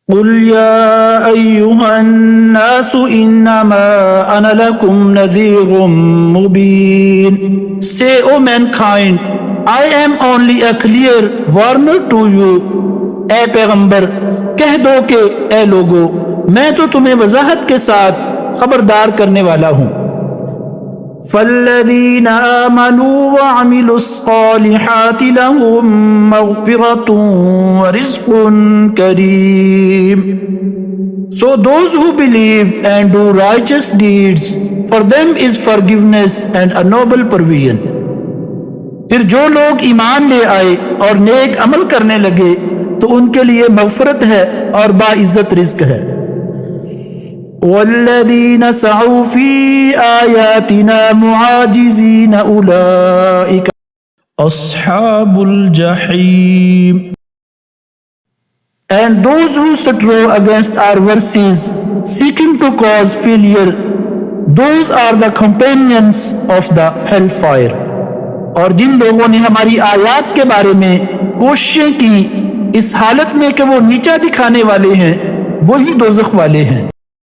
قل يا أيها الناس إنما أنا لكم نذير مبين. Say, O mankind, I am only a clear warner to you. اے پیغمبر کہہ دو کہ اے لوگو میں تو تمہیں وضاحت کے ساتھ خبردار کرنے والا ہوں. فَالَّذِينَ آمَنُوا وَعَمِلُوا الصَّالِحَاتِ لَهُم مَغْفِرَةٌ وَرِزْقٌ كَرِيمٌ. So those who believe and do righteous deeds, for them is forgiveness and a noble provision. پھر جو لوگ ایمان لے آئے اور نیک عمل کرنے لگے تو ان کے لیے مغفرت ہے اور باعزت رزق ہے. والذین سعوا فی آیاتنا معاجزین اولئک اصحاب الجحیم. And those who strove against our verses, seeking to cause failure, those are the companions of the hellfire. اور جن لوگوں نے ہماری آیات کے بارے میں کوششیں کی اس حالت میں کہ وہ نیچا دکھانے والے ہیں وہی دوزخ والے ہیں.